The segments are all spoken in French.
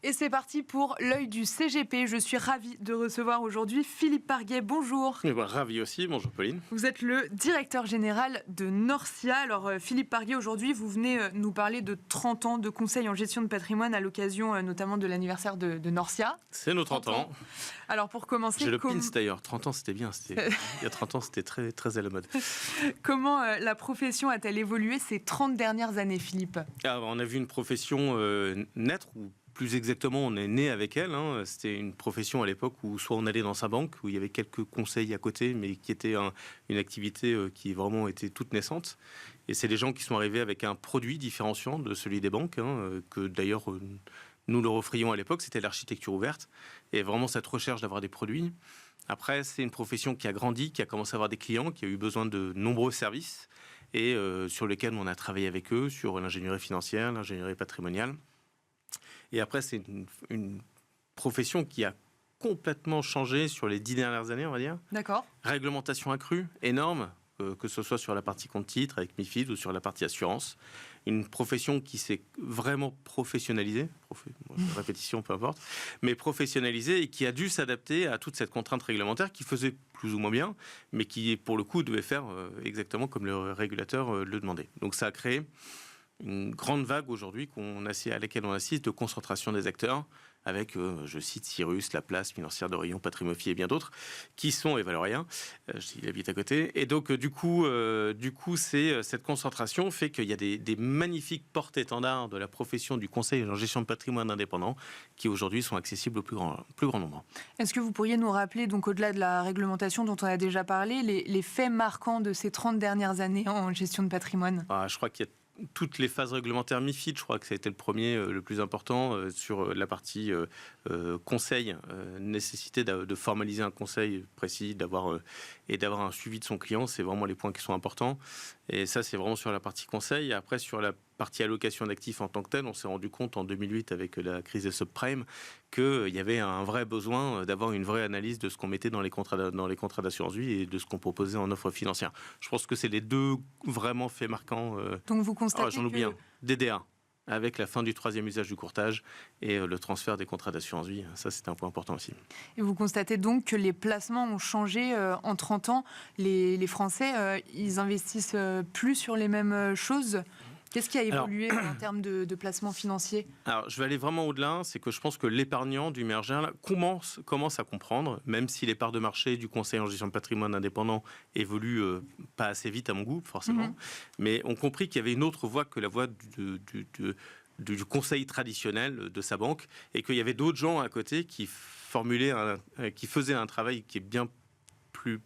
Et c'est parti pour l'œil du CGP. Je suis ravie de recevoir aujourd'hui Philippe Parguet. Bonjour. Ravi aussi. Bonjour Pauline. Vous êtes le directeur général de Norcia. Alors Philippe Parguet, aujourd'hui, vous venez nous parler de 30 ans de conseil en gestion de patrimoine à l'occasion notamment de l'anniversaire de Norcia. C'est nos 30 ans. Alors pour commencer... J'ai le pins d'ailleurs. 30 ans, c'était bien. Il y a 30 ans, c'était très, très à la mode. Comment la profession a-t-elle évolué ces 30 dernières années, Philippe ? On a vu une profession naître, ou plus exactement, on est né avec elle. C'était une profession à l'époque où soit on allait dans sa banque, où il y avait quelques conseils à côté, mais qui était une activité qui vraiment était toute naissante. Et c'est des gens qui sont arrivés avec un produit différenciant de celui des banques, que d'ailleurs nous leur offrions à l'époque, c'était l'architecture ouverte. Et vraiment cette recherche d'avoir des produits. Après, c'est une profession qui a grandi, qui a commencé à avoir des clients, qui a eu besoin de nombreux services et sur lesquels on a travaillé avec eux, sur l'ingénierie financière, l'ingénierie patrimoniale. Et après, c'est une profession qui a complètement changé sur les 10 dernières années, on va dire. D'accord. Réglementation accrue, énorme, que ce soit sur la partie compte-titres avec MiFID ou sur la partie assurance. Une profession qui s'est vraiment professionnalisée, répétition, peu importe, mais professionnalisée et qui a dû s'adapter à toute cette contrainte réglementaire qui faisait plus ou moins bien, mais qui, pour le coup, devait faire exactement comme le régulateur le demandait. Donc ça a créé une grande vague aujourd'hui à laquelle on assiste de concentration des acteurs avec, je cite Cyrus, La Place, Financière d'Orient, Patrimofi et bien d'autres, qui sont, et Valorien, il habite à côté. Et donc, du coup, cette concentration fait qu'il y a des magnifiques porte-étendards de la profession du conseil en gestion de patrimoine indépendant qui aujourd'hui sont accessibles au plus grand nombre. Est-ce que vous pourriez nous rappeler, donc au-delà de la réglementation dont on a déjà parlé, les faits marquants de ces 30 dernières années en gestion de patrimoine ? Je crois qu'il y a toutes les phases réglementaires MiFID, je crois que ça a été le premier, le plus important, sur la partie conseil, nécessité de formaliser un conseil précis, d'avoir un suivi de son client, c'est vraiment les points qui sont importants. Et ça, c'est vraiment sur la partie conseil. Et après, sur la partie allocation d'actifs en tant que telle, on s'est rendu compte en 2008 avec la crise des subprimes qu'il y avait un vrai besoin d'avoir une vraie analyse de ce qu'on mettait dans les contrats d'assurance vie et de ce qu'on proposait en offre financière. Je pense que c'est les deux vraiment faits marquants. Donc vous constatez j'en oublie un. DDA, avec la fin du troisième usage du courtage et le transfert des contrats d'assurance vie. Ça, c'est un point important aussi. Et vous constatez donc que les placements ont changé en 30 ans. Les Français, ils investissent plus sur les mêmes choses. Qu'est-ce qui a évolué en termes de placements financiers ? Alors, je vais aller vraiment au-delà. C'est que je pense que l'épargnant, du manière générale, commence à comprendre, même si les parts de marché du conseil en gestion de patrimoine indépendant évoluent pas assez vite à mon goût, forcément. Mais on compris qu'il y avait une autre voie que la voie du conseil traditionnel de sa banque et qu'il y avait d'autres gens à côté qui faisaient un travail qui est bien plus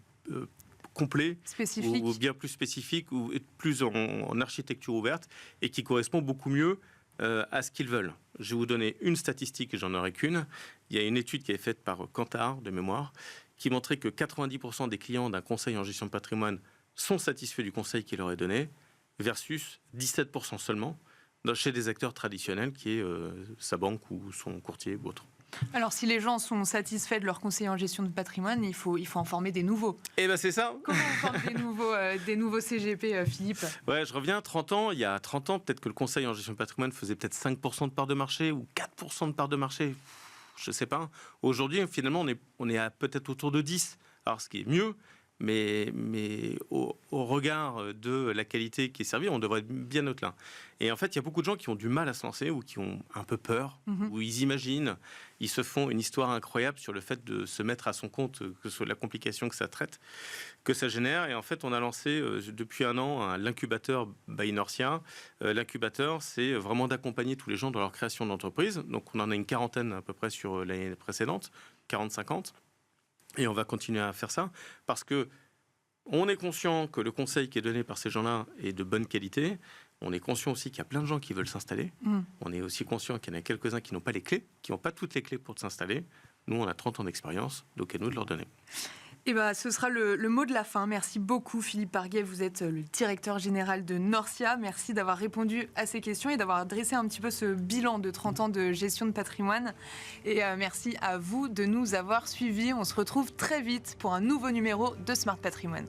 complet, spécifique, ou bien plus spécifique, ou plus en architecture ouverte, et qui correspond beaucoup mieux à ce qu'ils veulent. Je vais vous donner une statistique, et j'en aurai qu'une. Il y a une étude qui est faite par Kantar, de mémoire, qui montrait que 90% des clients d'un conseil en gestion de patrimoine sont satisfaits du conseil qu'il leur est donné, versus 17% seulement chez des acteurs traditionnels, qui est sa banque ou son courtier ou autre. Alors, si les gens sont satisfaits de leur conseiller en gestion de patrimoine, il faut en former des nouveaux. Eh bien, c'est ça. Comment on forme des nouveaux CGP, Philippe ? Ouais, je reviens à 30 ans. Il y a 30 ans, peut-être que le conseil en gestion de patrimoine faisait peut-être 5% de part de marché ou 4% de part de marché. Je ne sais pas. Aujourd'hui, finalement, on est à peut-être autour de 10. Alors, ce qui est mieux, mais au regard de la qualité qui est servie, on devrait être bien au-delà. Et en fait, il y a beaucoup de gens qui ont du mal à se lancer ou qui ont un peu peur, ou ils imaginent, ils se font une histoire incroyable sur le fait de se mettre à son compte, que ce soit la complication que ça traite, que ça génère. Et en fait, on a lancé depuis un an l'incubateur by Norcia. L'incubateur, c'est vraiment d'accompagner tous les gens dans leur création d'entreprise. Donc, on en a une quarantaine à peu près sur l'année précédente, 40-50. Et on va continuer à faire ça parce que on est conscient que le conseil qui est donné par ces gens-là est de bonne qualité. On est conscient aussi qu'il y a plein de gens qui veulent s'installer. On est aussi conscient qu'il y en a quelques-uns qui n'ont pas les clés, qui n'ont pas toutes les clés pour s'installer. Nous, on a 30 ans d'expérience, donc à nous de leur donner. Et ce sera le mot de la fin. Merci beaucoup Philippe Parguet, vous êtes le directeur général de Norcia. Merci d'avoir répondu à ces questions et d'avoir dressé un petit peu ce bilan de 30 ans de gestion de patrimoine. Et merci à vous de nous avoir suivis. On se retrouve très vite pour un nouveau numéro de Smart Patrimoine.